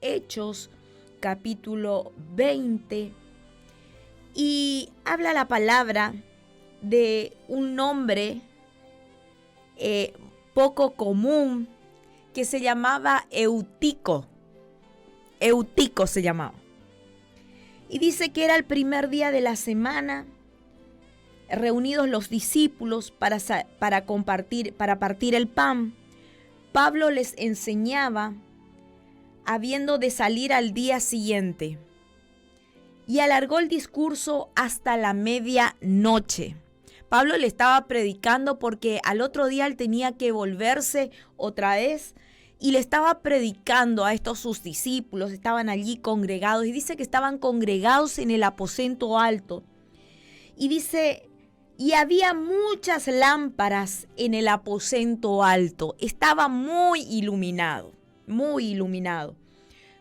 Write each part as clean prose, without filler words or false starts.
Hechos, capítulo 20, y habla la palabra de un nombre poco común que se llamaba Eutico. Eutico se llamaba. Y dice que era el primer día de la semana, reunidos los discípulos para partir el pan. Pablo les enseñaba, habiendo de salir al día siguiente, y alargó el discurso hasta la medianoche. Pablo le estaba predicando porque al otro día él tenía que volverse otra vez, y le estaba predicando a estos sus discípulos. Estaban allí congregados, y dice que estaban congregados en el aposento alto. Y dice, y había muchas lámparas en el aposento alto. Estaba muy iluminado,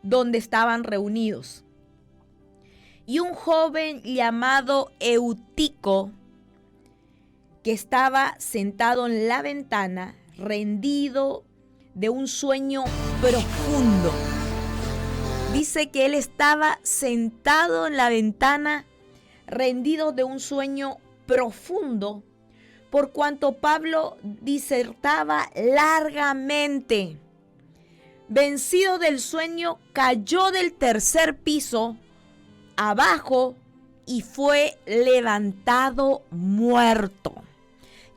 donde estaban reunidos. Y un joven llamado Eutico, que estaba sentado en la ventana, rendido de un sueño profundo. Dice que él estaba sentado en la ventana, rendido de un sueño profundo, por cuanto Pablo disertaba largamente. Vencido del sueño, cayó del tercer piso abajo y fue levantado muerto.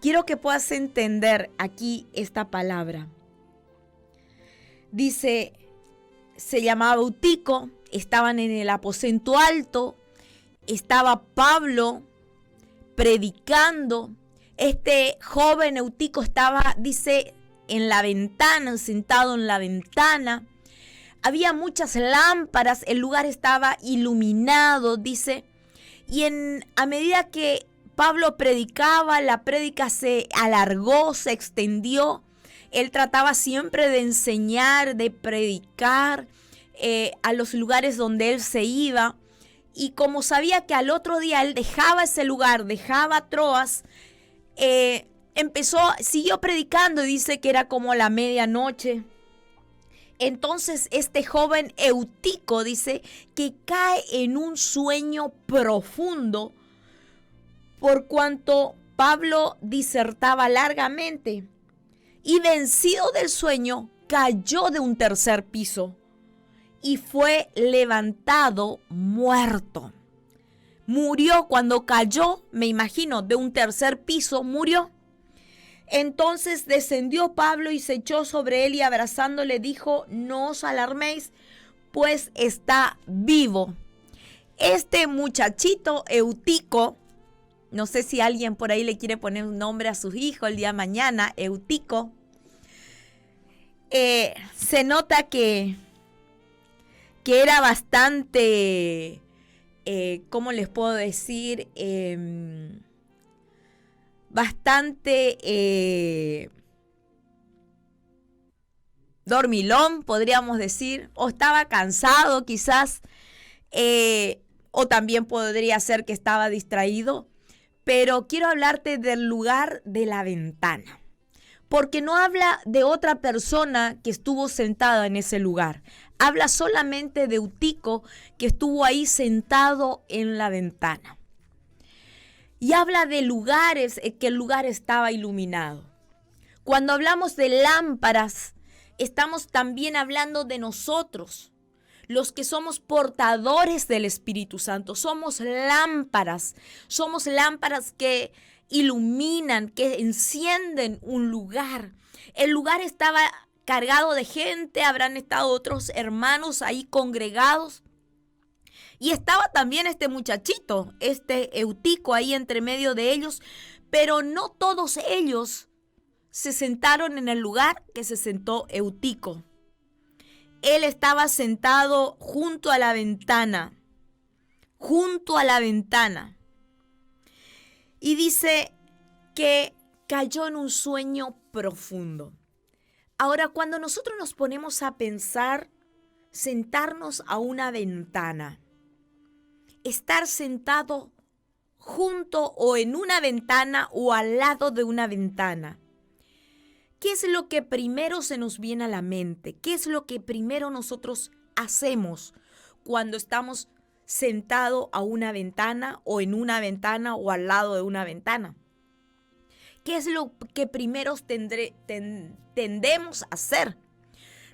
Quiero que puedas entender aquí esta palabra. Dice, se llamaba Eutico, estaban en el aposento alto, estaba Pablo predicando. Este joven Eutico estaba, dice, en la ventana, sentado en la ventana. Había muchas lámparas, el lugar estaba iluminado, dice. Y a medida que Pablo predicaba, la prédica se alargó, se extendió. Él trataba siempre de enseñar, de predicar a los lugares donde él se iba. Y como sabía que al otro día él dejaba ese lugar, dejaba Troas, siguió predicando, y dice que era como la medianoche. Entonces este joven Eutico dice que cae en un sueño profundo, por cuanto Pablo disertaba largamente, y vencido del sueño cayó de un tercer piso y fue levantado muerto. Murió cuando cayó, me imagino, de un tercer piso, murió. Entonces descendió Pablo y se echó sobre él, y abrazándole dijo: no os alarméis, pues está vivo. Este muchachito Eutico, no sé si alguien por ahí le quiere poner un nombre a sus hijos el día de mañana, Eutico, se nota que era bastante, ¿cómo les puedo decir? Bastante dormilón, podríamos decir, o estaba cansado quizás, o también podría ser que estaba distraído. Pero quiero hablarte del lugar de la ventana, porque no habla de otra persona que estuvo sentada en ese lugar. Habla solamente de Eutico, que estuvo ahí sentado en la ventana. Y habla de lugares, que el lugar estaba iluminado. Cuando hablamos de lámparas, estamos también hablando de nosotros, los que somos portadores del Espíritu Santo. Somos lámparas que iluminan, que encienden un lugar. El lugar estaba cargado de gente, habrán estado otros hermanos ahí congregados. Y estaba también este muchachito, este Eutico ahí entre medio de ellos, pero no todos ellos se sentaron en el lugar que se sentó Eutico. Él estaba sentado junto a la ventana. Y dice que cayó en un sueño profundo. Ahora, cuando nosotros nos ponemos a pensar, sentarnos a una ventana, estar sentado junto o en una ventana o al lado de una ventana, ¿qué es lo que primero se nos viene a la mente? ¿Qué es lo que primero nosotros hacemos cuando estamos sentados a una ventana o en una ventana o al lado de una ventana? ¿Qué es lo que primero tendemos a hacer?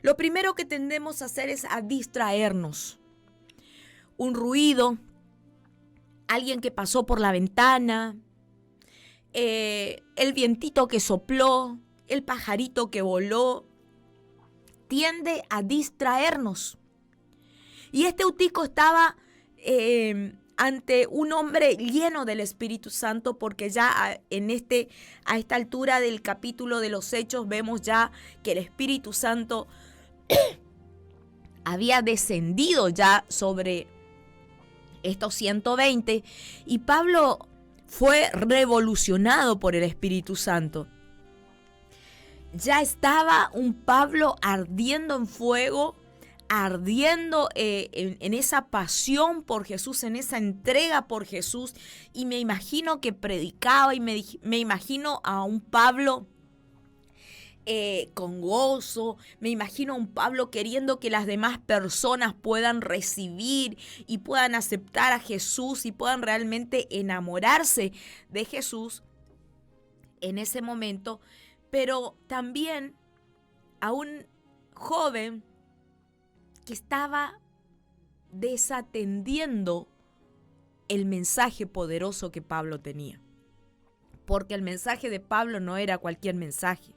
Lo primero que tendemos a hacer es a distraernos. Un ruido, alguien que pasó por la ventana, el vientito que sopló, el pajarito que voló, tiende a distraernos. Y este Eutico estaba ante un hombre lleno del Espíritu Santo, porque ya a esta altura del capítulo de los Hechos vemos ya que el Espíritu Santo había descendido ya sobre estos 120 y Pablo fue revolucionado por el Espíritu Santo. Ya estaba un Pablo ardiendo en fuego, ardiendo en esa pasión por Jesús, en esa entrega por Jesús, y me imagino que predicaba y me imagino a un Pablo con gozo, me imagino a un Pablo queriendo que las demás personas puedan recibir y puedan aceptar a Jesús y puedan realmente enamorarse de Jesús en ese momento, pero también a un joven que estaba desatendiendo el mensaje poderoso que Pablo tenía. Porque el mensaje de Pablo no era cualquier mensaje.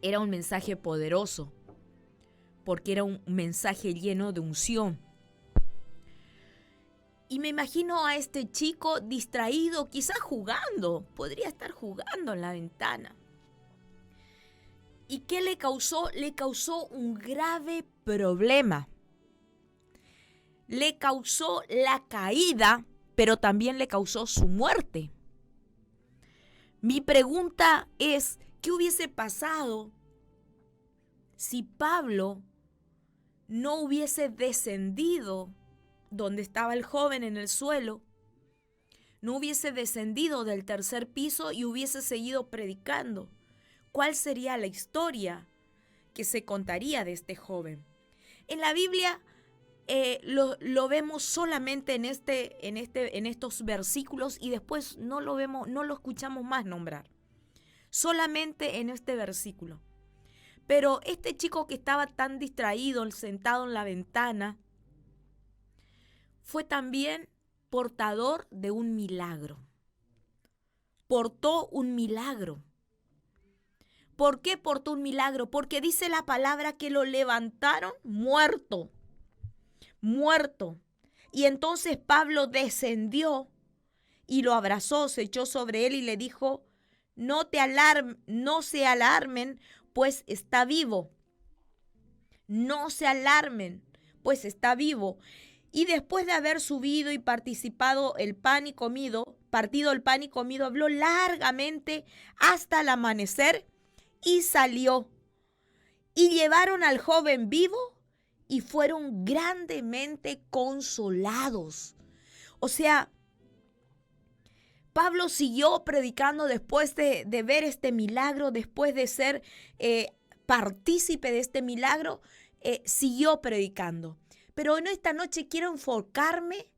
Era un mensaje poderoso, porque era un mensaje lleno de unción. Y me imagino a este chico distraído, quizás jugando, podría estar jugando en la ventana. ¿Y qué le causó? Le causó un grave problema. Le causó la caída, pero también le causó su muerte. Mi pregunta es, ¿qué hubiese pasado si Pablo no hubiese descendido donde estaba el joven en el suelo? No hubiese descendido del tercer piso y hubiese seguido predicando. ¿Cuál sería la historia que se contaría de este joven? En la Biblia lo vemos solamente en estos versículos y después no lo vemos, no lo escuchamos más nombrar. Solamente en este versículo. Pero este chico que estaba tan distraído, sentado en la ventana, fue también portador de un milagro. Portó un milagro. ¿Por qué portó un milagro? Porque dice la palabra que lo levantaron muerto. Muerto. Y entonces Pablo descendió y lo abrazó, se echó sobre él y le dijo: no se alarmen, pues está vivo. No se alarmen, pues está vivo. Y después de haber subido y partido el pan y comido, habló largamente hasta el amanecer y salió. Y llevaron al joven vivo y fueron grandemente consolados. O sea, Pablo siguió predicando después de ver este milagro, después de ser partícipe de este milagro, siguió predicando. Pero en esta noche quiero enfocarme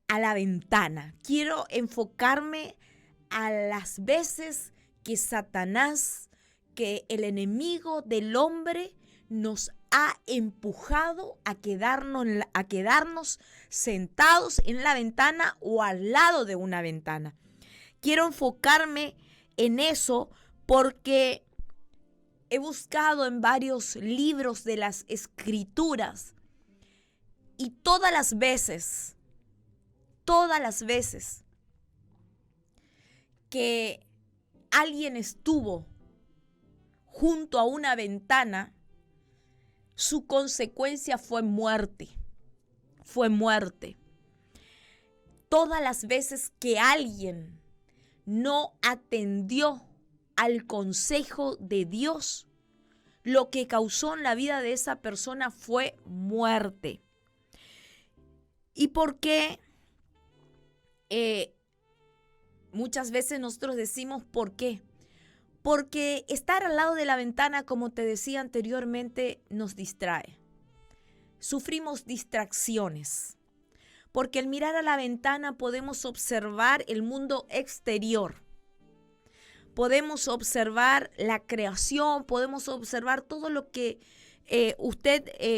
a la ventana, quiero enfocarme a las veces que Satanás, que el enemigo del hombre nos ha empujado a quedarnos sentados en la ventana o al lado de una ventana. Quiero enfocarme en eso porque he buscado en varios libros de las Escrituras y todas las veces que alguien estuvo junto a una ventana, su consecuencia fue muerte. Fue muerte. Todas las veces que alguien no atendió al consejo de Dios, lo que causó en la vida de esa persona fue muerte. ¿Y por qué? Muchas veces nosotros decimos ¿por qué? Porque estar al lado de la ventana, como te decía anteriormente, nos distrae. Sufrimos distracciones. Porque al mirar a la ventana podemos observar el mundo exterior. Podemos observar la creación, podemos observar todo lo que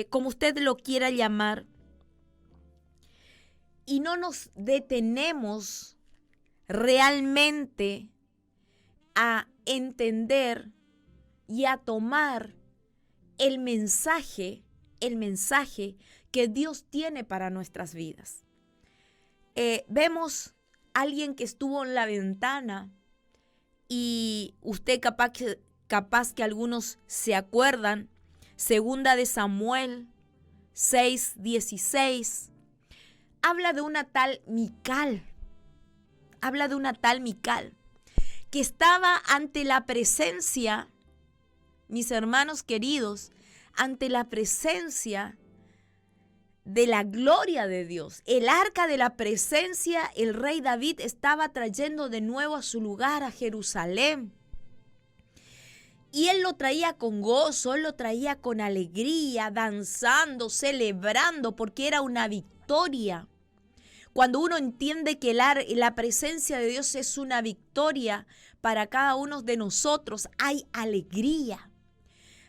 como usted lo quiera llamar. Y no nos detenemos realmente a entender y a tomar el mensaje que Dios tiene para nuestras vidas. Vemos a alguien que estuvo en la ventana y usted capaz que algunos se acuerdan, 2 de Samuel 6:16, habla de una tal Mical, que estaba ante la presencia, mis hermanos queridos, ante la presencia de la gloria de Dios. El arca de la presencia, el rey David estaba trayendo de nuevo a su lugar, a Jerusalén. Y él lo traía con gozo, él lo traía con alegría, danzando, celebrando, porque era una victoria. Cuando uno entiende que la presencia de Dios es una victoria para cada uno de nosotros, hay alegría.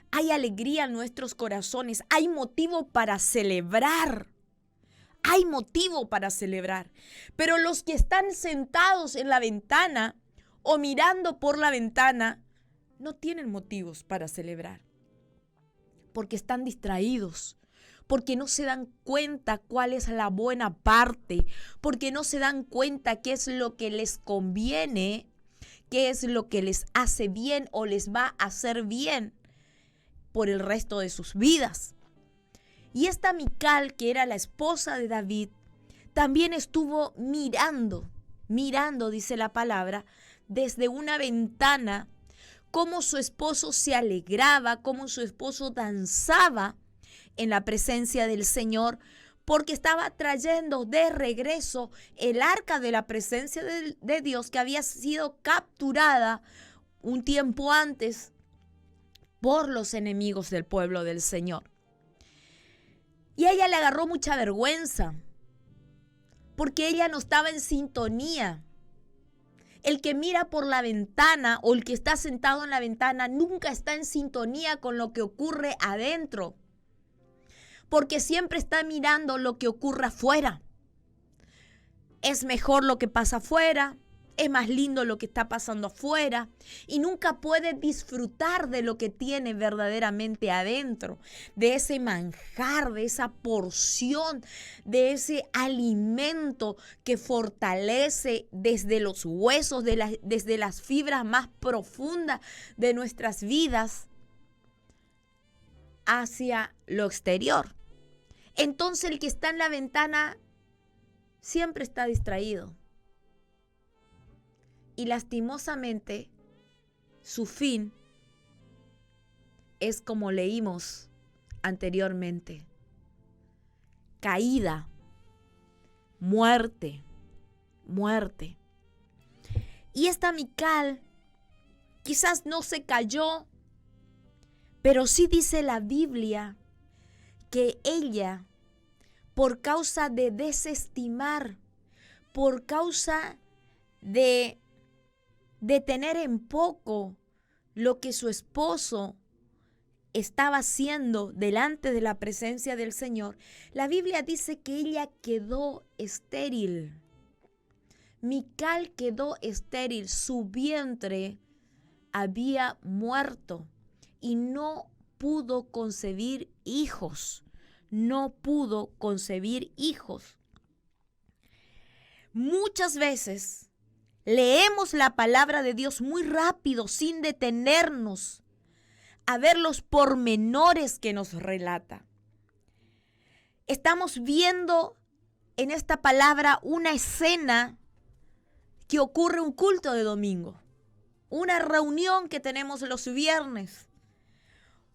Hay alegría en nuestros corazones. Hay motivo para celebrar. Hay motivo para celebrar. Pero los que están sentados en la ventana o mirando por la ventana no tienen motivos para celebrar. Porque están distraídos. Porque no se dan cuenta cuál es la buena parte, porque no se dan cuenta qué es lo que les conviene, qué es lo que les hace bien o les va a hacer bien por el resto de sus vidas. Y esta Mical, que era la esposa de David, también estuvo mirando, dice la palabra, desde una ventana, cómo su esposo se alegraba, cómo su esposo danzaba en la presencia del Señor, porque estaba trayendo de regreso el arca de la presencia de Dios que había sido capturada un tiempo antes por los enemigos del pueblo del Señor. Y a ella le agarró mucha vergüenza, porque ella no estaba en sintonía. El que mira por la ventana o el que está sentado en la ventana nunca está en sintonía con lo que ocurre adentro, porque siempre está mirando lo que ocurre afuera. Es mejor lo que pasa afuera, es más lindo lo que está pasando afuera, y nunca puede disfrutar de lo que tiene verdaderamente adentro, de ese manjar, de esa porción, de ese alimento que fortalece desde los huesos, desde las fibras más profundas de nuestras vidas hacia lo exterior. Entonces el que está en la ventana siempre está distraído. Y lastimosamente su fin es como leímos anteriormente: caída, muerte. Y esta Mical quizás no se cayó, pero sí dice la Biblia que ella, por causa de desestimar, por causa de tener en poco lo que su esposo estaba haciendo delante de la presencia del Señor, la Biblia dice que ella quedó estéril. Mical quedó estéril, su vientre había muerto y no pudo concebir hijos. Muchas veces leemos la palabra de Dios muy rápido, sin detenernos a ver los pormenores que nos relata. Estamos viendo en esta palabra una escena que ocurre un culto de domingo, una reunión que tenemos los viernes,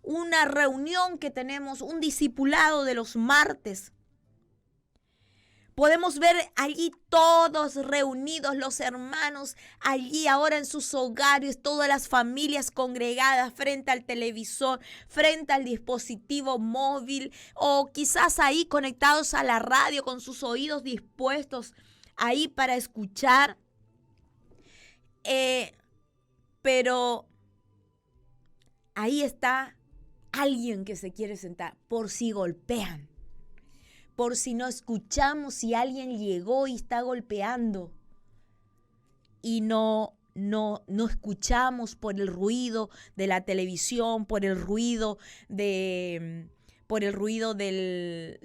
una reunión que tenemos, un discipulado de los martes. Podemos ver allí todos reunidos, los hermanos, allí ahora en sus hogares, todas las familias congregadas frente al televisor, frente al dispositivo móvil o quizás ahí conectados a la radio con sus oídos dispuestos ahí para escuchar. Pero ahí está alguien que se quiere sentar por si golpean. Por si no escuchamos, si alguien llegó y está golpeando y no escuchamos por el ruido de la televisión, por el ruido de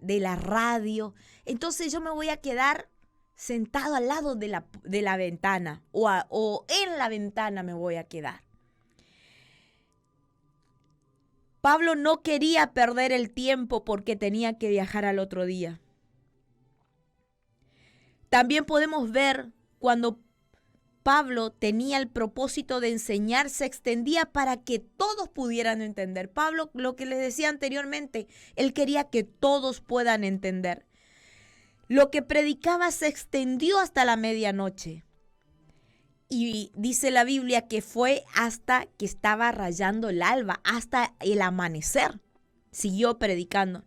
la radio. Entonces yo me voy a quedar sentado al lado de la ventana o en la ventana me voy a quedar. Pablo no quería perder el tiempo porque tenía que viajar al otro día. También podemos ver cuando Pablo tenía el propósito de enseñar, se extendía para que todos pudieran entender. Pablo, lo que les decía anteriormente, él quería que todos puedan entender. Lo que predicaba se extendió hasta la medianoche. Y dice la Biblia que fue hasta que estaba rayando el alba, hasta el amanecer. Siguió predicando.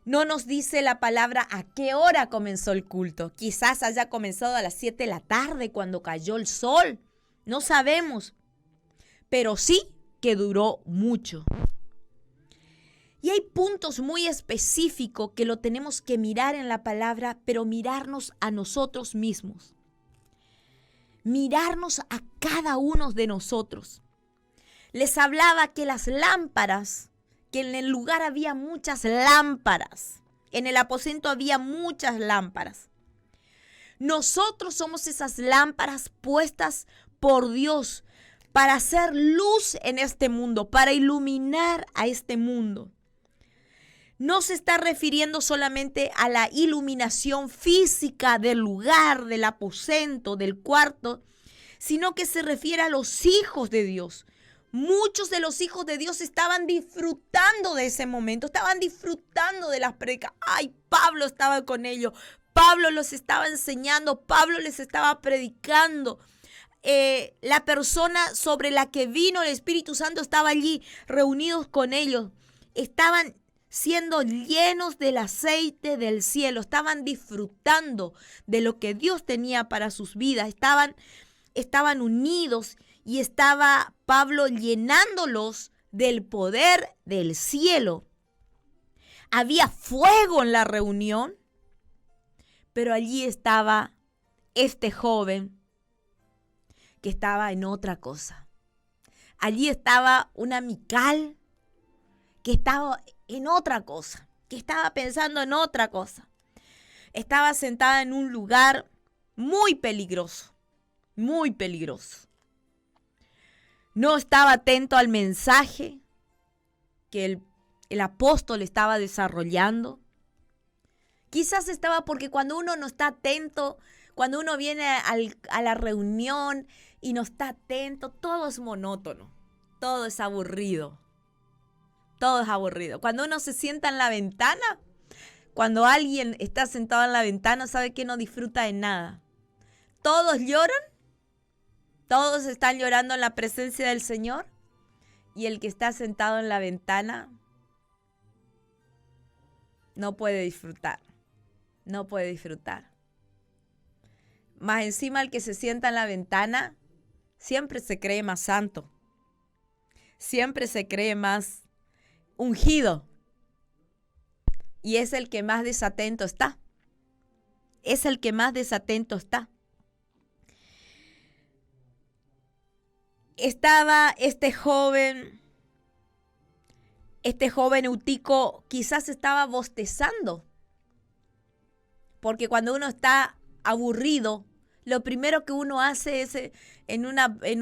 No nos dice la palabra a qué hora comenzó el culto. Quizás haya comenzado a las 7 de la tarde cuando cayó el sol. No sabemos. Pero sí que duró mucho. Y hay puntos muy específicos que lo tenemos que mirar en la palabra, pero mirarnos a nosotros mismos. Mirarnos a cada uno de nosotros. Les hablaba que las lámparas, que en el lugar había muchas lámparas. En el aposento había muchas lámparas. Nosotros somos esas lámparas puestas por Dios para hacer luz en este mundo, para iluminar a este mundo. No se está refiriendo solamente a la iluminación física del lugar, del aposento, del cuarto, sino que se refiere a los hijos de Dios. Muchos de los hijos de Dios estaban disfrutando de ese momento, estaban disfrutando de las prédicas. Ay, Pablo estaba con ellos, Pablo los estaba enseñando, Pablo les estaba predicando. La persona sobre la que vino el Espíritu Santo estaba allí reunidos con ellos. Estaban siendo llenos del aceite del cielo, estaban disfrutando de lo que Dios tenía para sus vidas, estaban unidos y estaba Pablo llenándolos del poder del cielo. Había fuego en la reunión, pero allí estaba este joven que estaba en otra cosa. Allí estaba una Mical que estaba en otra cosa, que estaba pensando en otra cosa. Estaba sentada en un lugar muy peligroso, muy peligroso. No estaba atento al mensaje que el apóstol estaba desarrollando. Quizás estaba porque cuando uno no está atento, cuando uno viene a la reunión y no está atento, todo es monótono, todo es aburrido. Todo es aburrido. Cuando uno se sienta en la ventana, cuando alguien está sentado en la ventana, sabe que no disfruta de nada. Todos lloran, todos están llorando en la presencia del Señor, y el que está sentado en la ventana no puede disfrutar. No puede disfrutar. Más encima el que se sienta en la ventana siempre se cree más santo. Siempre se cree más ungido. Y es el que más desatento está. Es el que más desatento está. Estaba este joven Eutico, quizás estaba bostezando. Porque cuando uno está aburrido, lo primero que uno hace es en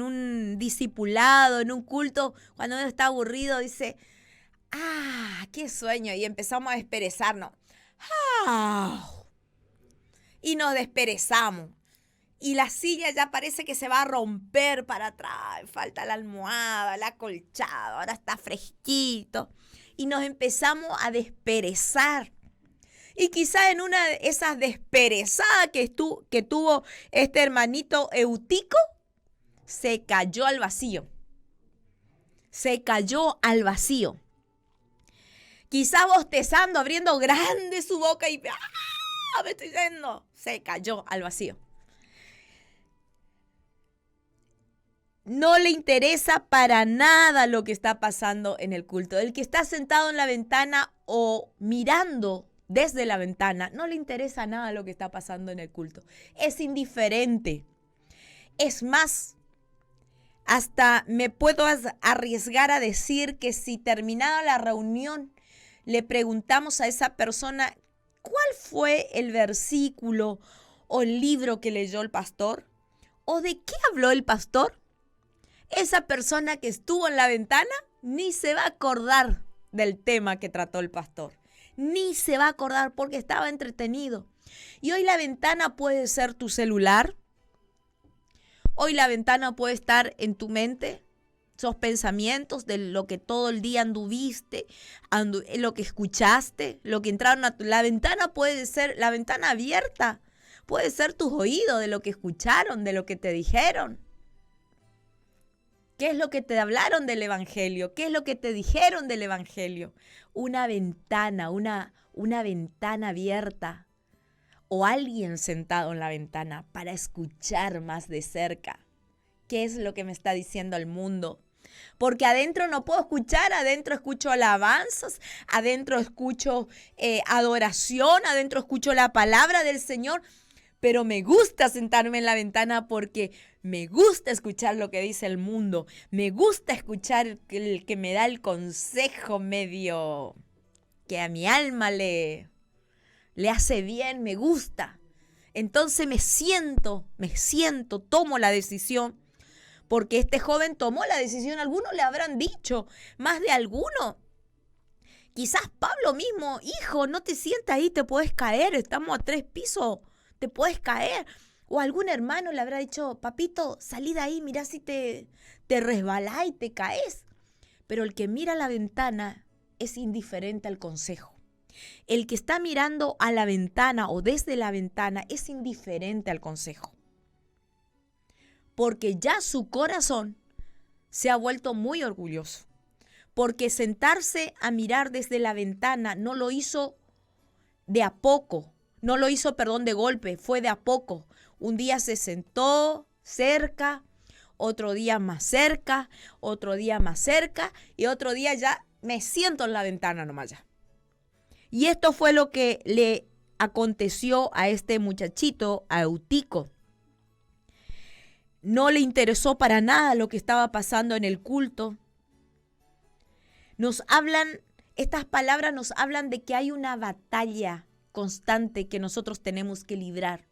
un discipulado, en un culto, cuando uno está aburrido, dice: ¡ah, qué sueño! Y empezamos a desperezarnos. ¡Ah! Y nos desperezamos. Y la silla ya parece que se va a romper para atrás. Falta la almohada, el acolchado, ahora está fresquito. Y nos empezamos a desperezar. Y quizá en una de esas desperezadas que tuvo este hermanito Eutico, se cayó al vacío. Se cayó al vacío. Quizá bostezando, abriendo grande su boca y me estoy yendo. Se cayó al vacío. No le interesa para nada lo que está pasando en el culto. El que está sentado en la ventana o mirando desde la ventana, no le interesa nada lo que está pasando en el culto. Es indiferente. Es más, hasta me puedo arriesgar a decir que si terminada la reunión le preguntamos a esa persona cuál fue el versículo o el libro que leyó el pastor o de qué habló el pastor, esa persona que estuvo en la ventana ni se va a acordar del tema que trató el pastor. Ni se va a acordar porque estaba entretenido. Y hoy la ventana puede ser tu celular. Hoy la ventana puede estar en tu mente. Esos pensamientos de lo que todo el día anduviste, lo que escuchaste, lo que entraron a la ventana puede ser, la ventana abierta. Puede ser tus oídos de lo que escucharon, de lo que te dijeron. ¿Qué es lo que te hablaron del Evangelio? ¿Qué es lo que te dijeron del Evangelio? Una ventana, una ventana abierta o alguien sentado en la ventana para escuchar más de cerca. ¿Qué es lo que me está diciendo el mundo? Porque adentro no puedo escuchar, adentro escucho alabanzas, adentro escucho adoración, adentro escucho la palabra del Señor. Pero me gusta sentarme en la ventana porque me gusta escuchar lo que dice el mundo. Me gusta escuchar el que me da el consejo medio que a mi alma le hace bien, me gusta. Entonces me siento, tomo la decisión. Porque este joven tomó la decisión, algunos le habrán dicho, más de alguno. Quizás Pablo mismo, hijo, no te sientas ahí, te puedes caer, estamos a 3 pisos. Te puedes caer. O algún hermano le habrá dicho, papito, salí de ahí, mirá si te resbalás y te caes. Pero el que mira a la ventana es indiferente al consejo. El que está mirando a la ventana o desde la ventana es indiferente al consejo. Porque ya su corazón se ha vuelto muy orgulloso. Porque sentarse a mirar desde la ventana no lo hizo de a poco. No lo hizo, de golpe, fue de a poco. Un día se sentó cerca, otro día más cerca, otro día más cerca y otro día ya me siento en la ventana nomás ya. Y esto fue lo que le aconteció a este muchachito, a Eutico. No le interesó para nada lo que estaba pasando en el culto. Estas palabras nos hablan de que hay una batalla constante que nosotros tenemos que librar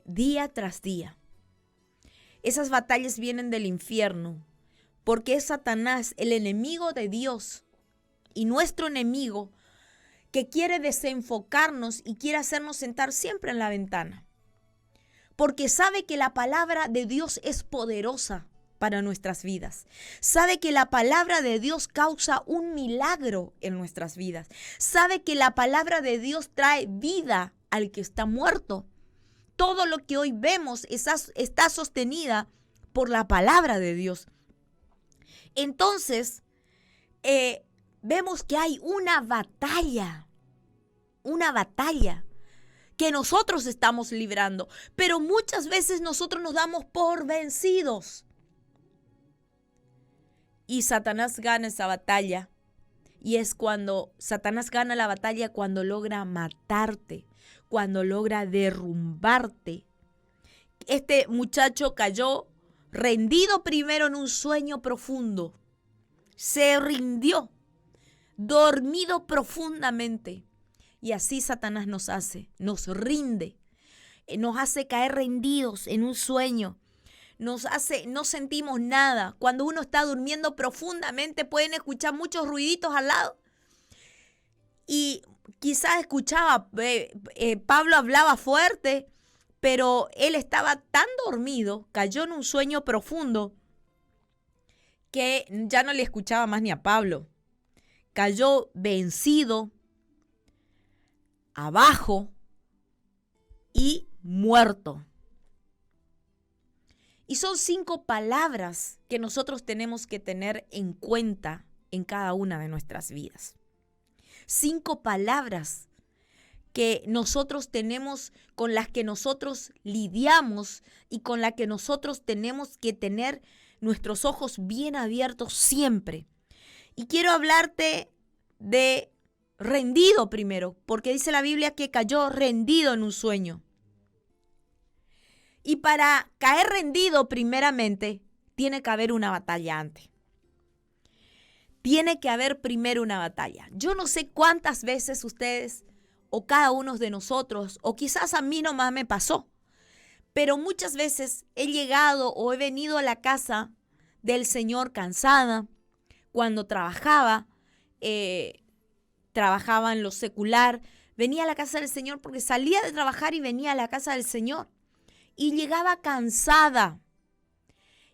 día tras día. Esas batallas vienen del infierno, porque es Satanás, el enemigo de Dios y nuestro enemigo, que quiere desenfocarnos y quiere hacernos sentar siempre en la ventana, porque sabe que la palabra de Dios es poderosa para nuestras vidas. Sabe que la palabra de Dios causa un milagro en nuestras vidas. Sabe que la palabra de Dios trae vida al que está muerto. Todo lo que hoy vemos está sostenida por la palabra de Dios. Entonces, vemos que hay una batalla que nosotros estamos librando, pero muchas veces nosotros nos damos por vencidos. Y Satanás gana esa batalla. Y es cuando Satanás gana la batalla cuando logra matarte, cuando logra derrumbarte. Este muchacho cayó rendido primero en un sueño profundo. Se rindió, dormido profundamente. Y así Satanás nos rinde, nos hace caer rendidos en un sueño. No sentimos nada. Cuando uno está durmiendo profundamente pueden escuchar muchos ruiditos al lado. Y quizás escuchaba, Pablo hablaba fuerte, pero él estaba tan dormido, cayó en un sueño profundo, que ya no le escuchaba más ni a Pablo. Cayó vencido, abajo y muerto. Y son 5 palabras que nosotros tenemos que tener en cuenta en cada una de nuestras vidas. 5 palabras que nosotros tenemos, con las que nosotros lidiamos y con las que nosotros tenemos que tener nuestros ojos bien abiertos siempre. Y quiero hablarte de rendido primero, porque dice la Biblia que cayó rendido en un sueño. Y para caer rendido primeramente, tiene que haber una batalla antes. Tiene que haber primero una batalla. Yo no sé cuántas veces ustedes o cada uno de nosotros, o quizás a mí nomás me pasó, pero muchas veces he llegado o he venido a la casa del Señor cansada, cuando trabajaba en lo secular, venía a la casa del Señor porque salía de trabajar y venía a la casa del Señor. Y llegaba cansada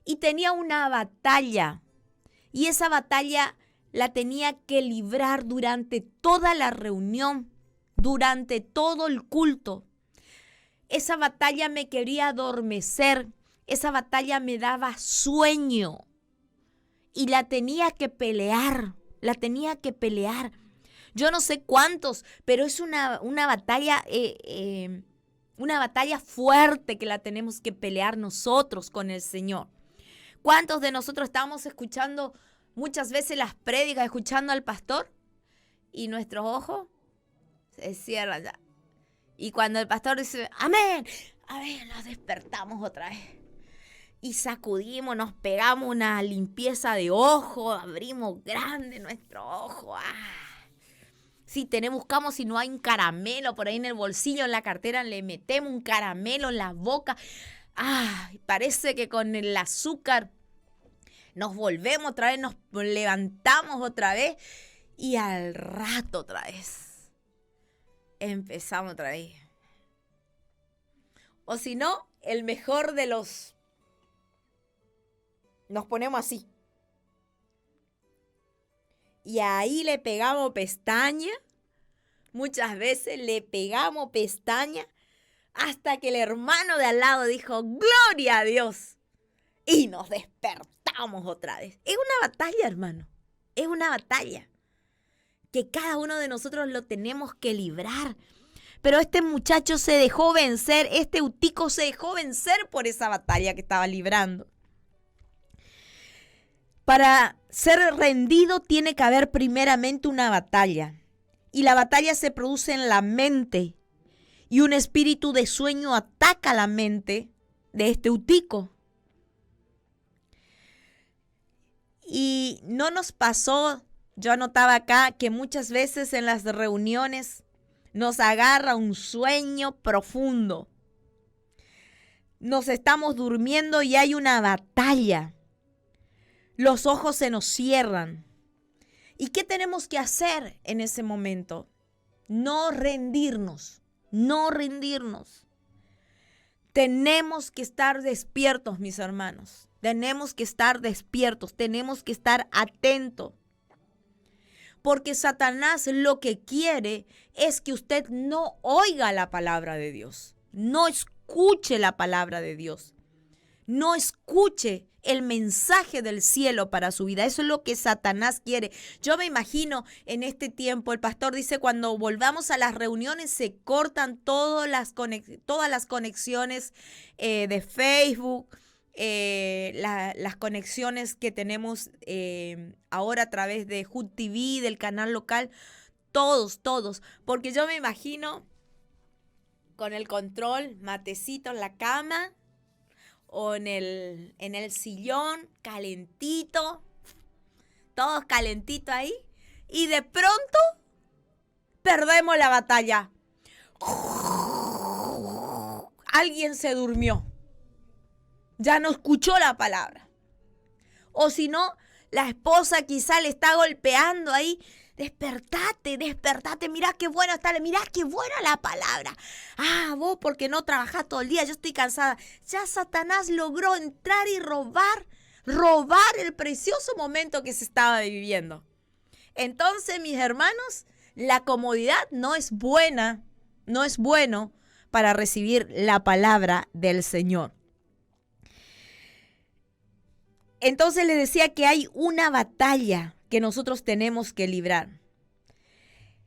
y tenía una batalla. Y esa batalla la tenía que librar durante toda la reunión, durante todo el culto. Esa batalla me quería adormecer, esa batalla me daba sueño. Y la tenía que pelear. Yo no sé cuántos, pero es una batalla, una batalla fuerte que la tenemos que pelear nosotros con el Señor. ¿Cuántos de nosotros estábamos escuchando muchas veces las prédicas, escuchando al pastor? Y nuestros ojos se cierran ya. Y cuando el pastor dice, amén, amén, nos despertamos otra vez. Y sacudimos, nos pegamos una limpieza de ojo, abrimos grande nuestro ojo. Si buscamos si no hay un caramelo por ahí en el bolsillo, en la cartera, le metemos un caramelo en la boca. Parece que con el azúcar nos volvemos otra vez, nos levantamos otra vez y al rato otra vez empezamos otra vez. O si no, el mejor de los... Nos ponemos así. Y ahí le pegamos pestaña. Muchas veces le pegamos pestaña hasta que el hermano de al lado dijo, ¡gloria a Dios! Y nos despertamos otra vez. Es una batalla, hermano. Es una batalla que cada uno de nosotros lo tenemos que librar. Pero este muchacho se dejó vencer, este Eutico se dejó vencer por esa batalla que estaba librando. Para ser rendido tiene que haber primeramente una batalla. Y la batalla se produce en la mente. Y un espíritu de sueño ataca la mente de este Eutico. Y no nos pasó, yo anotaba acá, que muchas veces en las reuniones nos agarra un sueño profundo. Nos estamos durmiendo y hay una batalla. Los ojos se nos cierran. ¿Y qué tenemos que hacer en ese momento? No rendirnos, no rendirnos. Tenemos que estar despiertos, mis hermanos. Tenemos que estar despiertos, tenemos que estar atentos. Porque Satanás lo que quiere es que usted no oiga la palabra de Dios, no escuche la palabra de Dios, no escuche el mensaje del cielo para su vida. Eso es lo que Satanás quiere. Yo me imagino en este tiempo, el pastor dice, cuando volvamos a las reuniones se cortan todas las conexiones de Facebook, las conexiones que tenemos ahora a través de HUD TV, del canal local, todos, porque yo me imagino con el control, matecito en la cama o en el sillón, calentito, todos calentitos ahí, y de pronto perdemos la batalla. Alguien se durmió. Ya no escuchó la palabra. O si no, la esposa quizá le está golpeando ahí. Despertate, mirá qué bueno está, mirá qué buena la palabra. Vos porque no trabajás todo el día, yo estoy cansada. Ya Satanás logró entrar y robar el precioso momento que se estaba viviendo. Entonces, mis hermanos, la comodidad no es buena no es bueno para recibir la palabra del Señor. Entonces les decía que hay una batalla que nosotros tenemos que librar.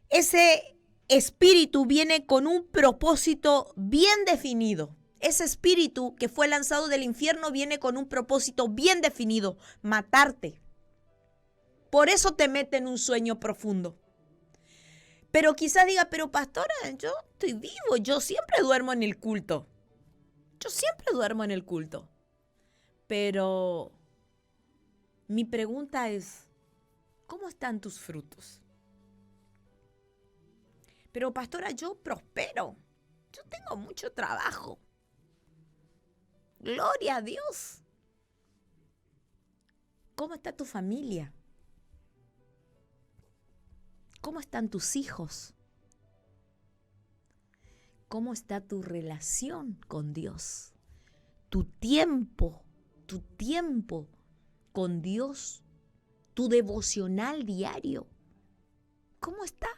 Ese espíritu viene con un propósito bien definido. Ese espíritu que fue lanzado del infierno viene con un propósito bien definido: matarte. Por eso te mete en un sueño profundo. Pero quizás diga, pero pastora, yo estoy vivo, yo siempre duermo en el culto. Yo siempre duermo en el culto. Pero mi pregunta es, ¿cómo están tus frutos? Pero pastora, yo prospero. Yo tengo mucho trabajo. Gloria a Dios. ¿Cómo está tu familia? ¿Cómo están tus hijos? ¿Cómo está tu relación con Dios? Tu tiempo con Dios, tu devocional diario. ¿Cómo está?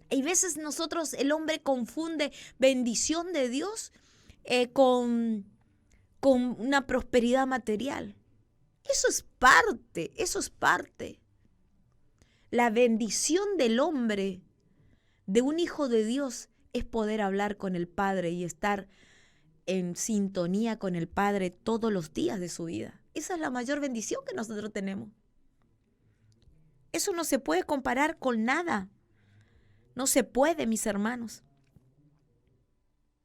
Hay veces nosotros, el hombre confunde bendición de Dios con una prosperidad material. Eso es parte. La bendición del hombre, de un hijo de Dios, es poder hablar con el Padre y estar en sintonía con el Padre todos los días de su vida. Esa es la mayor bendición que nosotros tenemos. Eso no se puede comparar con nada. No se puede, mis hermanos.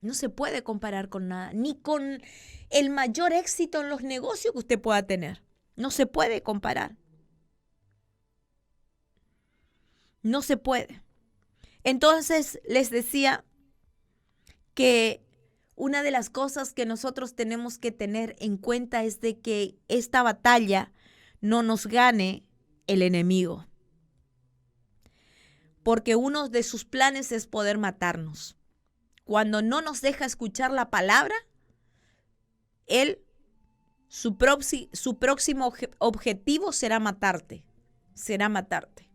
No se puede comparar con nada, ni con el mayor éxito en los negocios que usted pueda tener. No se puede comparar. No se puede. Entonces les decía que una de las cosas que nosotros tenemos que tener en cuenta es de que esta batalla no nos gane el enemigo. Porque uno de sus planes es poder matarnos. Cuando no nos deja escuchar la palabra, su próximo objetivo será matarte. Será matarte.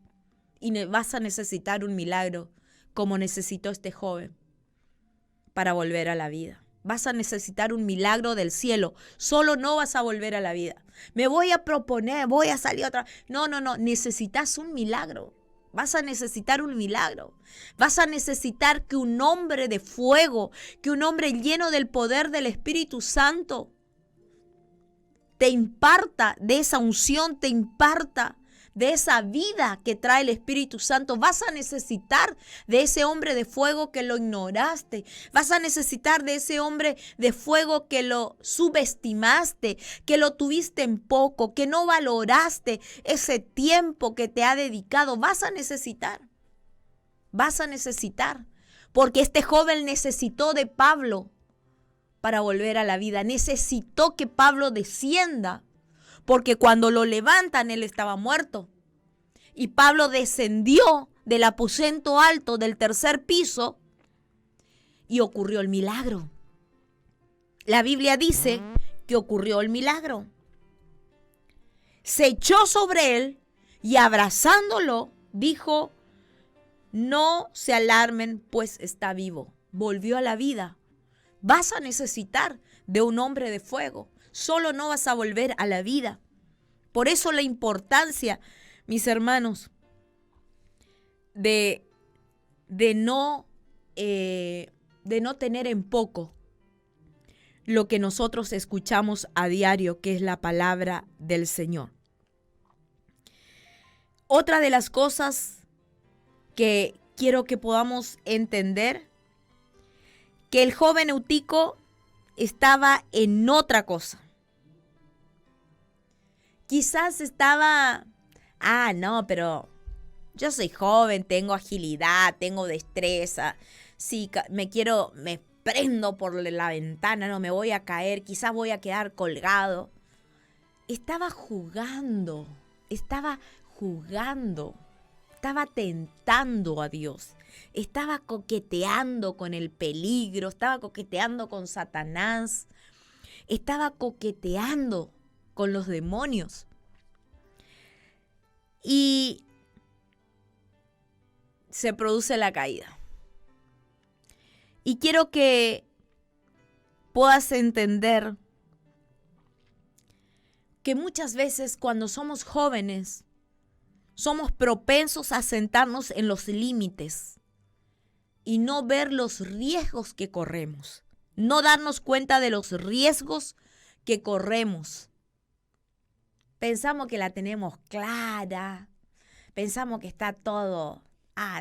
Y vas a necesitar un milagro como necesitó este joven para volver a la vida. Vas a necesitar un milagro del cielo. Solo no vas a volver a la vida. Me voy a proponer, voy a salir otra. No. Necesitas un milagro. Vas a necesitar un milagro. Vas a necesitar que un hombre de fuego, que un hombre lleno del poder del Espíritu Santo te imparta de esa unción, te imparta de esa vida que trae el Espíritu Santo. Vas a necesitar de ese hombre de fuego que lo ignoraste. Vas a necesitar de ese hombre de fuego que lo subestimaste, que lo tuviste en poco, que no valoraste ese tiempo que te ha dedicado. Vas a necesitar, porque este joven necesitó de Pablo para volver a la vida. Necesitó que Pablo descienda. Porque cuando lo levantan, él estaba muerto. Y Pablo descendió del aposento alto del tercer piso y ocurrió el milagro. La Biblia dice que ocurrió el milagro. Se echó sobre él y abrazándolo dijo: no se alarmen, pues está vivo. Volvió a la vida. Vas a necesitar de un hombre de fuego. Solo no vas a volver a la vida. Por eso la importancia, mis hermanos, de no tener en poco lo que nosotros escuchamos a diario, que es la palabra del Señor. Otra de las cosas que quiero que podamos entender, que el joven Eutico estaba en otra cosa. Quizás estaba, no, pero yo soy joven, tengo agilidad, tengo destreza. Si me prendo por la ventana, no me voy a caer, quizás voy a quedar colgado. Estaba jugando, estaba tentando a Dios. Estaba coqueteando con el peligro, estaba coqueteando con Satanás, estaba coqueteando con los demonios. Y se produce la caída. Y quiero que puedas entender que muchas veces cuando somos jóvenes somos propensos a sentarnos en los límites y no ver los riesgos que corremos, no darnos cuenta de los riesgos que corremos. Pensamos que la tenemos clara, pensamos que está todo,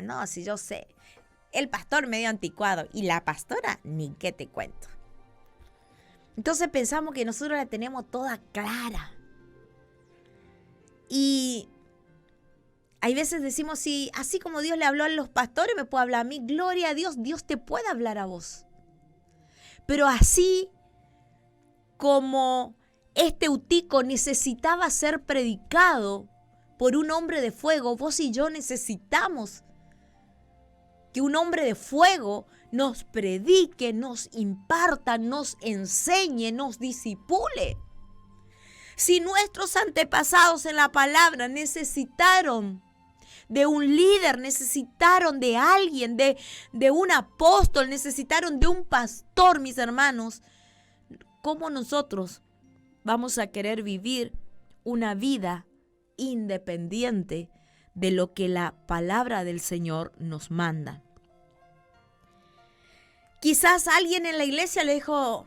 no, si yo sé, el pastor medio anticuado y la pastora ni qué te cuento. Entonces pensamos que nosotros la tenemos toda clara. Y hay veces decimos, sí, así como Dios le habló a los pastores, me puede hablar a mí. Gloria a Dios, Dios te puede hablar a vos. Pero así como este Eutico necesitaba ser predicado por un hombre de fuego, vos y yo necesitamos que un hombre de fuego nos predique, nos imparta, nos enseñe, nos disipule. Si nuestros antepasados en la palabra necesitaron de un líder, necesitaron de alguien, de un apóstol, necesitaron de un pastor, mis hermanos, ¿cómo nosotros vamos a querer vivir una vida independiente de lo que la palabra del Señor nos manda? Quizás alguien en la iglesia le dijo,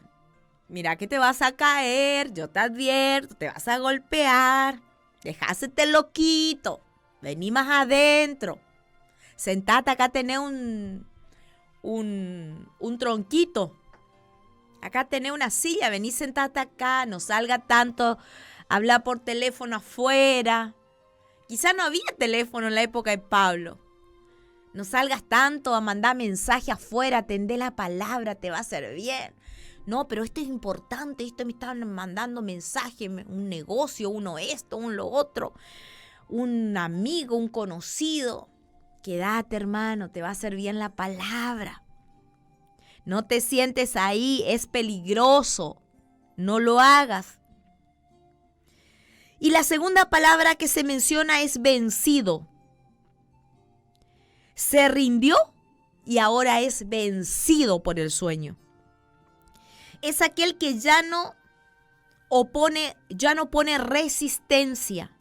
mira que te vas a caer, yo te advierto, te vas a golpear, dejásete loquito, vení más adentro, sentate acá, tenés un tronquito, acá tenés una silla, vení, sentate acá, no salga tanto, habla por teléfono afuera. Quizás no había teléfono en la época de Pablo. No salgas tanto a mandar mensaje afuera, atendé la palabra, te va a hacer bien. No, pero esto es importante, esto me están mandando mensaje, un negocio, uno esto, un lo otro, un amigo, un conocido. Quédate, hermano, te va a hacer bien la palabra. No te sientes ahí, es peligroso, no lo hagas. Y la segunda palabra que se menciona es vencido. Se rindió y ahora es vencido por el sueño. Es aquel que ya no pone resistencia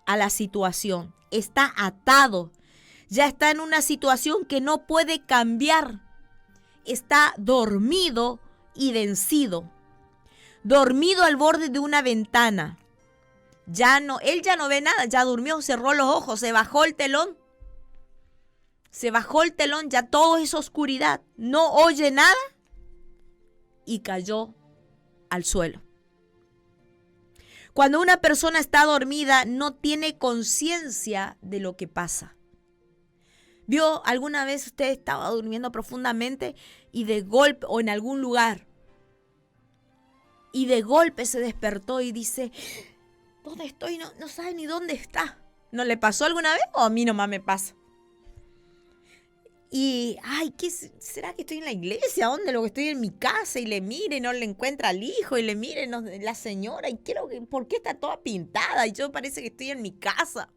a la situación. Está atado. Ya está en una situación que no puede cambiar. Está dormido y vencido. Dormido al borde de una ventana. Él ya no ve nada, ya durmió, cerró los ojos, se bajó el telón. Ya todo es oscuridad. No oye nada y cayó al suelo. Cuando una persona está dormida, no tiene conciencia de lo que pasa. ¿Vio alguna vez usted estaba durmiendo profundamente y de golpe, o en algún lugar, y de golpe se despertó y dice, ¿dónde estoy? No sabe ni dónde está. ¿No le pasó alguna vez o a mí nomás me pasa? Y, ¿qué será que estoy en la iglesia? ¿Dónde? Lo que estoy en mi casa y le mire, no le encuentra al hijo y le mire la señora y ¿por qué está toda pintada? Y yo parece que estoy en mi casa.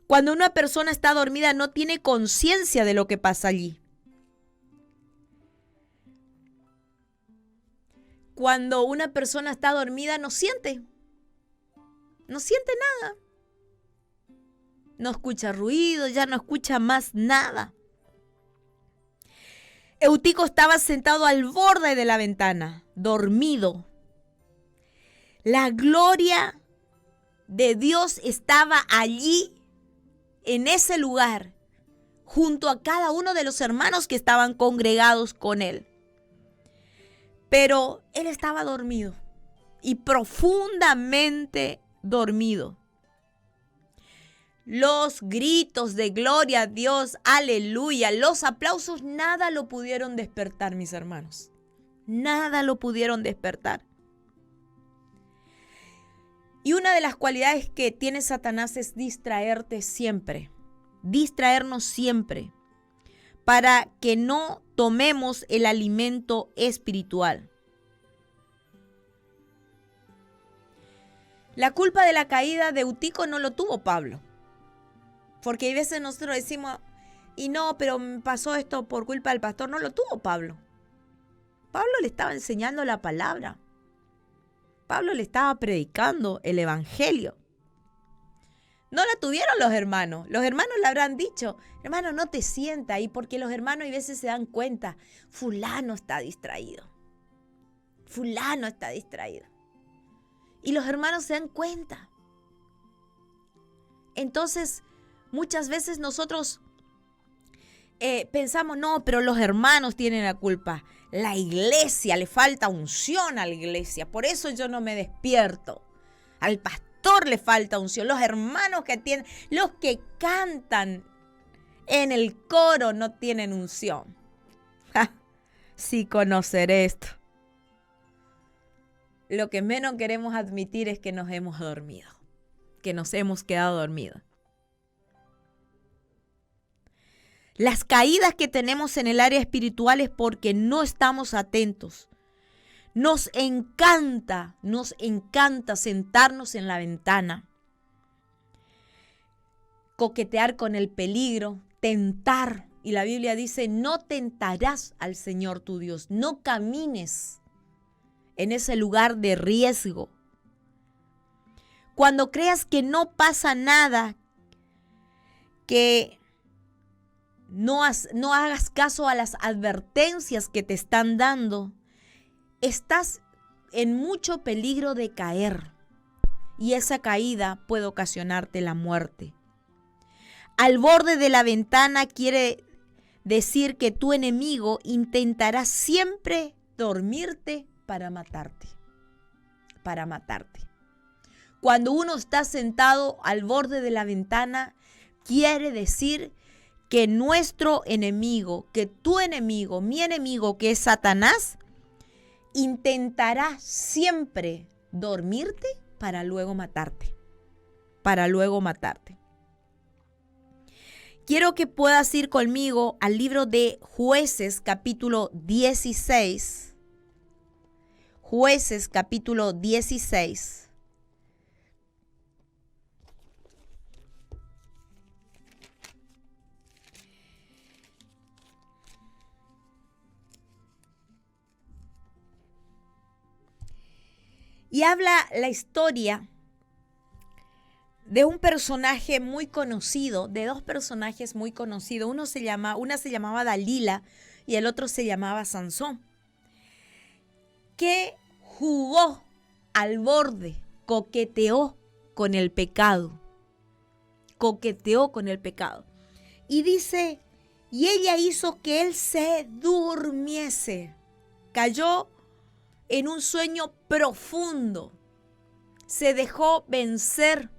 Cuando una persona está dormida no tiene conciencia de lo que pasa allí. Cuando una persona está dormida no siente nada. No escucha ruido, ya no escucha más nada. Eutico estaba sentado al borde de la ventana, dormido. La gloria de Dios estaba allí, en ese lugar, junto a cada uno de los hermanos que estaban congregados con él. Pero él estaba dormido y profundamente dormido. Los gritos de gloria a Dios, aleluya, los aplausos, nada lo pudieron despertar, mis hermanos. Nada lo pudieron despertar. Y una de las cualidades que tiene Satanás es distraerte siempre, distraernos siempre, para que no tomemos el alimento espiritual. La culpa de la caída de Eutico no lo tuvo Pablo. Porque hay veces nosotros decimos, y no, pero me pasó esto por culpa del pastor. No lo tuvo Pablo. Pablo le estaba enseñando la palabra. Pablo le estaba predicando el evangelio. No la tuvieron los hermanos. Los hermanos le habrán dicho, hermano, no te sienta ahí, porque los hermanos a veces se dan cuenta, fulano está distraído. Fulano está distraído. Y los hermanos se dan cuenta. Entonces, muchas veces nosotros pensamos, no, pero los hermanos tienen la culpa. La iglesia, le falta unción a la iglesia. Por eso yo no me despierto. Al pastor le falta unción. Los hermanos que tienen, los que cantan en el coro no tienen unción. ¡Ja! Sí, conoceré esto. Lo que menos queremos admitir es que nos hemos dormido. Que nos hemos quedado dormidos. Las caídas que tenemos en el área espiritual es porque no estamos atentos. Nos encanta sentarnos en la ventana, coquetear con el peligro, tentar. Y la Biblia dice, no tentarás al Señor tu Dios. No camines en ese lugar de riesgo. Cuando creas que no pasa nada, que no hagas caso a las advertencias que te están dando, estás en mucho peligro de caer. Y esa caída puede ocasionarte la muerte. Al borde de la ventana quiere decir que tu enemigo intentará siempre dormirte para matarte. Para matarte. Cuando uno está sentado al borde de la ventana, quiere decir que nuestro enemigo, que tu enemigo, mi enemigo, que es Satanás, intentará siempre dormirte para luego matarte. Para luego matarte. Quiero que puedas ir conmigo al libro de Jueces, capítulo 16. Jueces, capítulo 16. Y habla la historia de un personaje muy conocido, de dos personajes muy conocidos. Una se llamaba Dalila y el otro se llamaba Sansón, que jugó al borde, coqueteó con el pecado. Coqueteó con el pecado. Y dice, y ella hizo que él se durmiese. Cayó en un sueño profundo. Se dejó vencer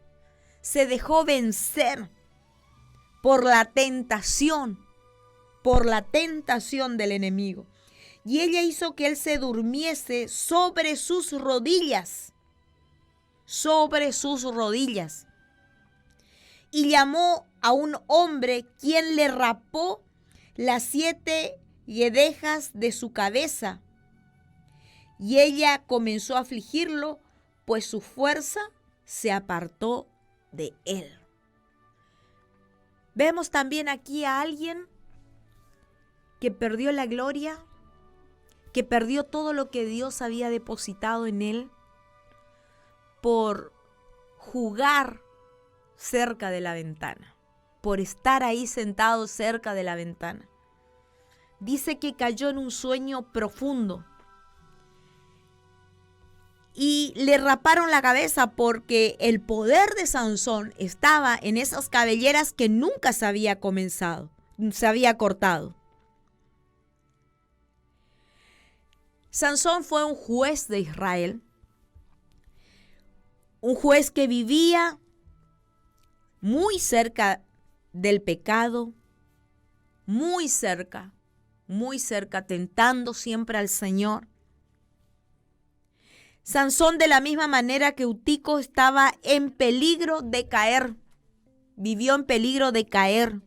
por la tentación del enemigo. Y ella hizo que él se durmiese sobre sus rodillas. Y llamó a un hombre, quien le rapó las 7 guedejas de su cabeza. Y ella comenzó a afligirlo, pues su fuerza se apartó de él. Vemos también aquí a alguien que perdió la gloria, que perdió todo lo que Dios había depositado en él por jugar cerca de la ventana, por estar ahí sentado cerca de la ventana. Dice que cayó en un sueño profundo. Y le raparon la cabeza porque el poder de Sansón estaba en esas cabelleras que nunca se había cortado. Sansón fue un juez de Israel, un juez que vivía muy cerca del pecado, muy cerca, tentando siempre al Señor. Sansón, de la misma manera que Eutico, estaba en peligro de caer, vivió en peligro de caer.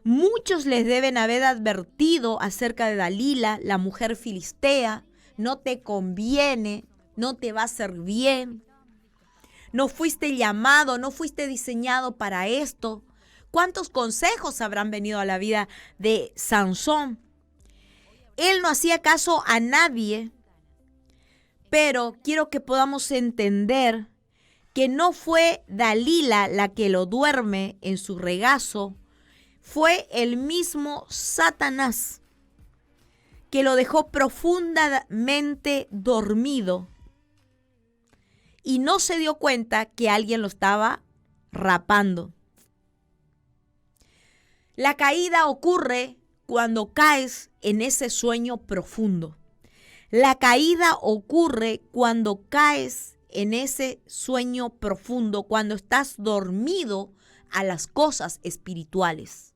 Muchos les deben haber advertido acerca de Dalila, la mujer filistea. No te conviene, no te va a hacer bien. No fuiste llamado, no fuiste diseñado para esto. ¿Cuántos consejos habrán venido a la vida de Sansón? Él no hacía caso a nadie, pero quiero que podamos entender que no fue Dalila la que lo duerme en su regazo, fue el mismo Satanás que lo dejó profundamente dormido y no se dio cuenta que alguien lo estaba rapando. La caída ocurre cuando caes en ese sueño profundo. La caída ocurre cuando caes en ese sueño profundo, cuando estás dormido a las cosas espirituales.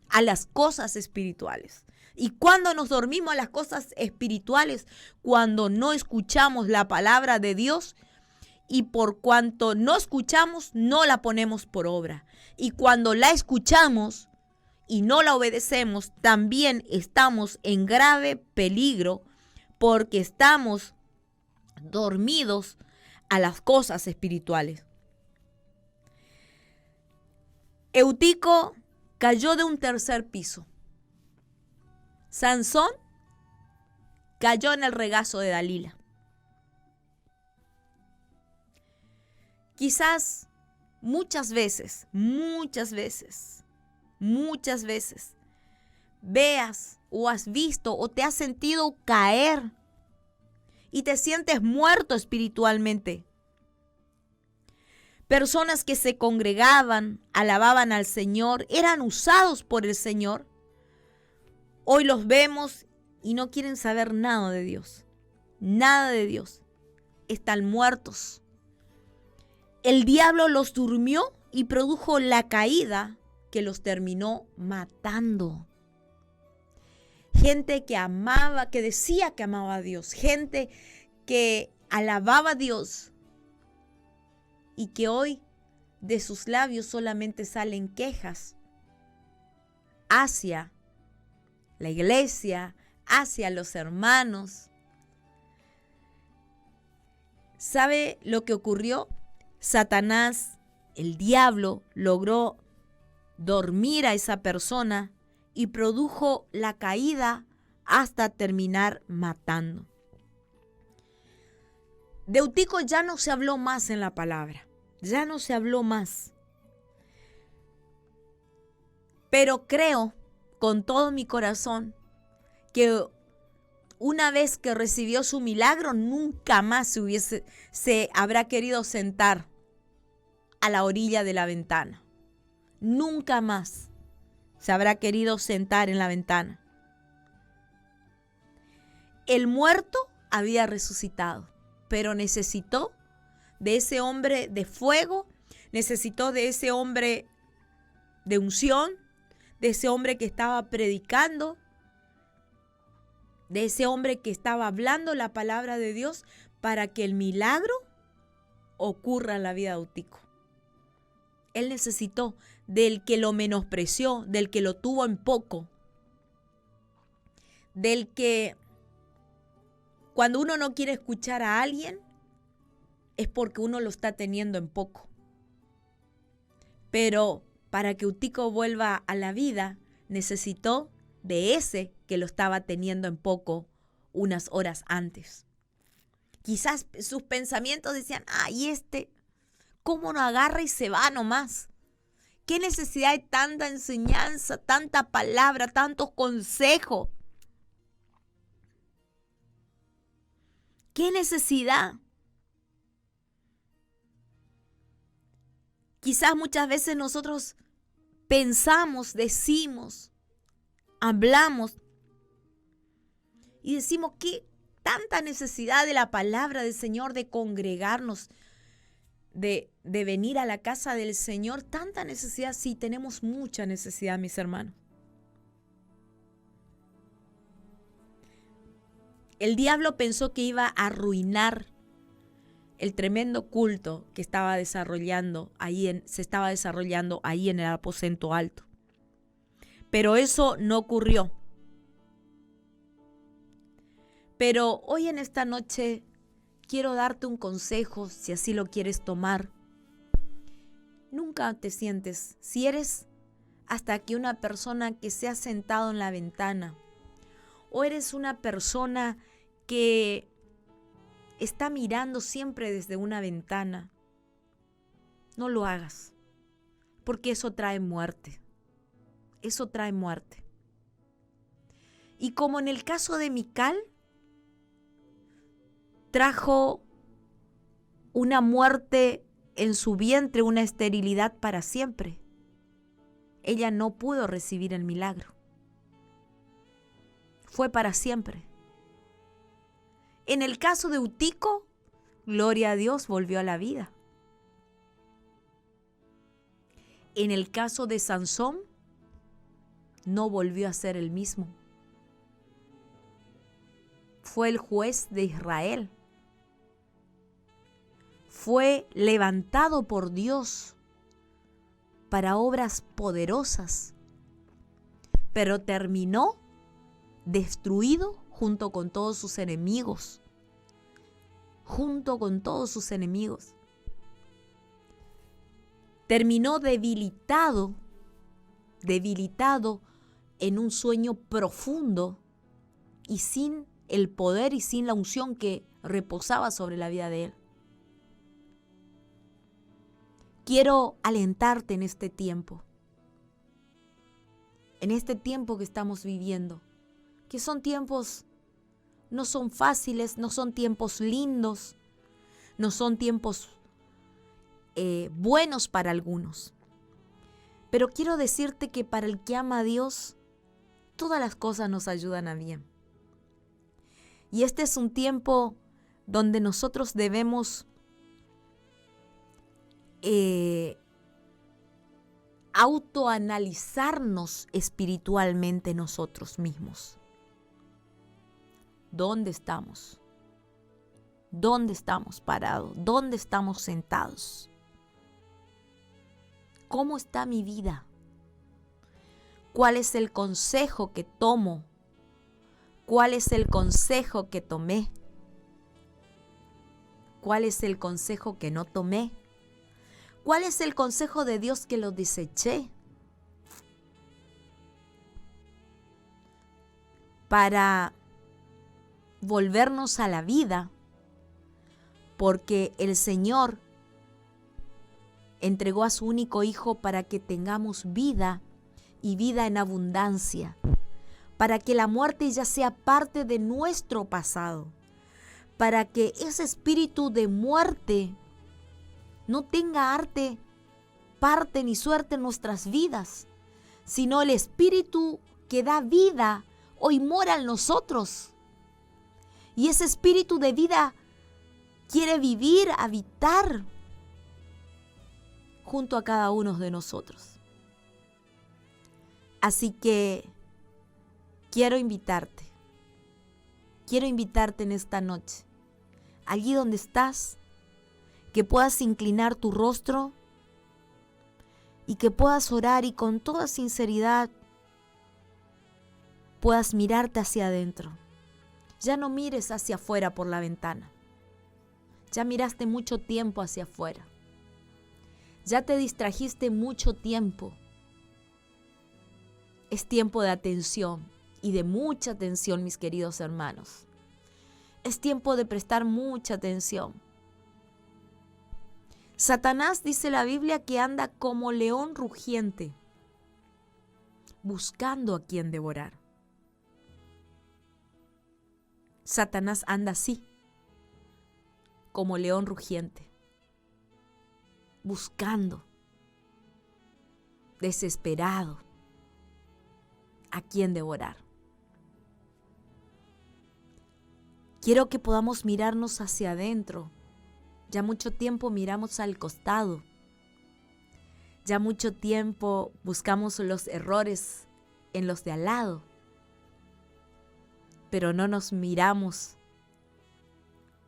A las cosas espirituales. ¿Y cuando nos dormimos a las cosas espirituales? Cuando no escuchamos la palabra de Dios y por cuanto no escuchamos, no la ponemos por obra. Y cuando la escuchamos y no la obedecemos, también estamos en grave peligro porque estamos dormidos a las cosas espirituales. Eutico cayó de un tercer piso. Sansón cayó en el regazo de Dalila. Quizás muchas veces veas o has visto o te has sentido caer y te sientes muerto espiritualmente. Personas que se congregaban, alababan al Señor, eran usados por el Señor. Hoy los vemos y no quieren saber nada de Dios. Nada de Dios. Están muertos. El diablo los durmió y produjo la caída que los terminó matando. Gente que amaba, que decía que amaba a Dios. Gente que alababa a Dios. Y que hoy de sus labios solamente salen quejas hacia la iglesia, hacia los hermanos. ¿Sabe lo que ocurrió? Satanás, el diablo, logró dormir a esa persona y produjo la caída hasta terminar matando. De Eutico ya no se habló más en la palabra. Ya no se habló más. Pero creo con todo mi corazón que una vez que recibió su milagro, nunca más se habrá querido sentar a la orilla de la ventana. Nunca más se habrá querido sentar en la ventana. El muerto había resucitado, pero necesitó de ese hombre de fuego, necesitó de ese hombre de unción, de ese hombre que estaba predicando, de ese hombre que estaba hablando la palabra de Dios para que el milagro ocurra en la vida de Eutico. Él necesitó del que lo menospreció, del que lo tuvo en poco, del que cuando uno no quiere escuchar a alguien es porque uno lo está teniendo en poco. Pero para que Eutico vuelva a la vida, necesitó de ese que lo estaba teniendo en poco unas horas antes. Quizás sus pensamientos decían, ay, ¿cómo no agarra y se va nomás? ¿Qué necesidad de tanta enseñanza, tanta palabra, tantos consejos? ¿Qué necesidad? Quizás muchas veces nosotros pensamos, decimos, hablamos y decimos que tanta necesidad de la palabra del Señor, de congregarnos, de venir a la casa del Señor, tanta necesidad. Sí, tenemos mucha necesidad, mis hermanos. El diablo pensó que iba a arruinar el tremendo culto que se estaba desarrollando ahí en el aposento alto. Pero eso no ocurrió. Pero hoy en esta noche quiero darte un consejo, si así lo quieres tomar. Nunca te sientes, si eres hasta que una persona que se ha sentado en la ventana, o eres una persona que está mirando siempre desde una ventana, no lo hagas, porque eso trae muerte. Eso trae muerte. Y como en el caso de Mical, trajo una muerte en su vientre, una esterilidad para siempre. Ella no pudo recibir el milagro. Fue para siempre. En el caso de Eutico, gloria a Dios, volvió a la vida. En el caso de Sansón, no volvió a ser el mismo. Fue el juez de Israel. Fue levantado por Dios para obras poderosas, pero terminó destruido junto con todos sus enemigos. Junto con todos sus enemigos. Terminó debilitado en un sueño profundo y sin el poder y sin la unción que reposaba sobre la vida de él. Quiero alentarte en este tiempo que estamos viviendo, que son tiempos, no son fáciles, no son tiempos lindos, no son tiempos buenos para algunos. Pero quiero decirte que para el que ama a Dios, todas las cosas nos ayudan a bien. Y este es un tiempo donde nosotros debemos autoanalizarnos espiritualmente nosotros mismos. ¿Dónde estamos? ¿Dónde estamos parados? ¿Dónde estamos sentados? ¿Cómo está mi vida? ¿Cuál es el consejo que tomo? ¿Cuál es el consejo que tomé? ¿Cuál es el consejo que no tomé? ¿Cuál es el consejo de Dios que lo deseché? Para volvernos a la vida, porque el Señor entregó a su único Hijo para que tengamos vida y vida en abundancia, para que la muerte ya sea parte de nuestro pasado, para que ese espíritu de muerte no tenga parte ni suerte en nuestras vidas, sino el espíritu que da vida hoy mora en nosotros. Y ese espíritu de vida quiere vivir, habitar junto a cada uno de nosotros. Así que quiero invitarte en esta noche, allí donde estás, que puedas inclinar tu rostro y que puedas orar y con toda sinceridad puedas mirarte hacia adentro. Ya no mires hacia afuera por la ventana. Ya miraste mucho tiempo hacia afuera. Ya te distrajiste mucho tiempo. Es tiempo de atención y de mucha atención, mis queridos hermanos. Es tiempo de prestar mucha atención. Satanás, dice la Biblia, que anda como león rugiente, buscando a quien devorar. Satanás anda así, como león rugiente, buscando, desesperado, a quien devorar. Quiero que podamos mirarnos hacia adentro. Ya mucho tiempo miramos al costado. Ya mucho tiempo buscamos los errores en los de al lado. Pero no nos miramos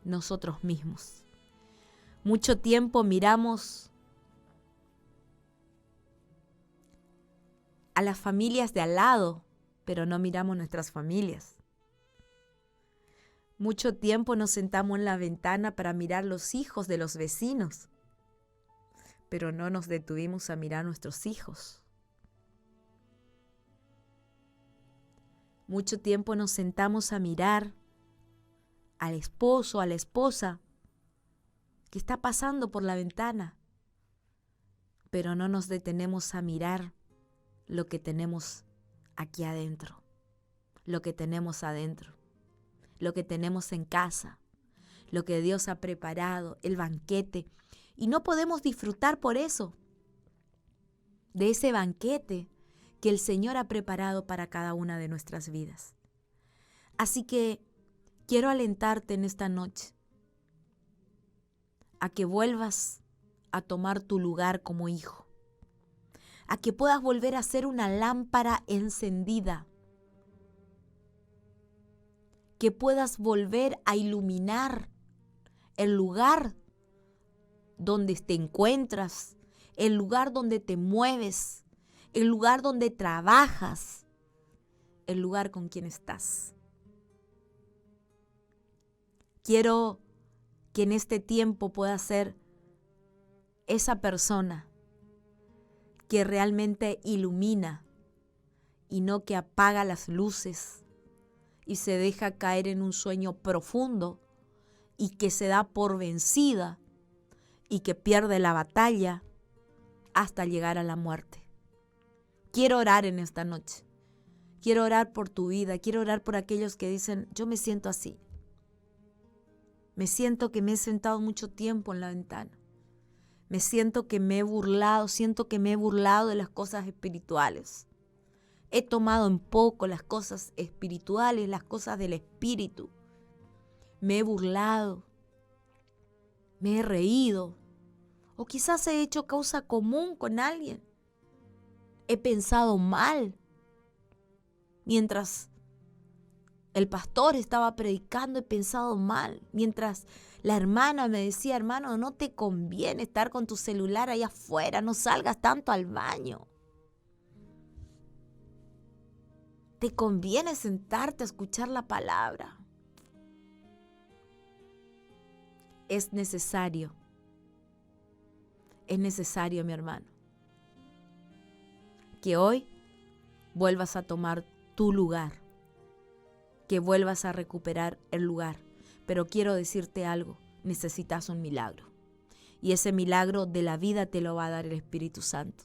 nosotros mismos. Mucho tiempo miramos a las familias de al lado, pero no miramos nuestras familias. Mucho tiempo nos sentamos en la ventana para mirar los hijos de los vecinos, pero no nos detuvimos a mirar nuestros hijos. Mucho tiempo nos sentamos a mirar al esposo, a la esposa que está pasando por la ventana, pero no nos detenemos a mirar lo que tenemos aquí adentro, lo que tenemos adentro, lo que tenemos en casa, lo que Dios ha preparado, el banquete. Y no podemos disfrutar por eso de ese banquete que el Señor ha preparado para cada una de nuestras vidas. Así que quiero alentarte en esta noche a que vuelvas a tomar tu lugar como hijo, a que puedas volver a ser una lámpara encendida, que puedas volver a iluminar el lugar donde te encuentras, el lugar donde te mueves, el lugar donde trabajas, el lugar con quien estás. Quiero que en este tiempo puedas ser esa persona que realmente ilumina y no que apaga las luces y se deja caer en un sueño profundo y que se da por vencida y que pierde la batalla hasta llegar a la muerte. Quiero orar en esta noche. Quiero orar por tu vida. Quiero orar por aquellos que dicen, yo me siento así. Me siento que me he sentado mucho tiempo en la ventana. Me siento que me he burlado, siento que me he burlado de las cosas espirituales. He tomado en poco las cosas espirituales, las cosas del espíritu. Me he burlado, me he reído, o quizás he hecho causa común con alguien. He pensado mal. Mientras el pastor estaba predicando, he pensado mal. Mientras la hermana me decía, hermano, no te conviene estar con tu celular allá afuera, no salgas tanto al baño. Te conviene sentarte a escuchar la palabra. Es necesario, mi hermano, que hoy vuelvas a tomar tu lugar, que vuelvas a recuperar el lugar. Pero quiero decirte algo, necesitas un milagro. Y ese milagro de la vida te lo va a dar el Espíritu Santo.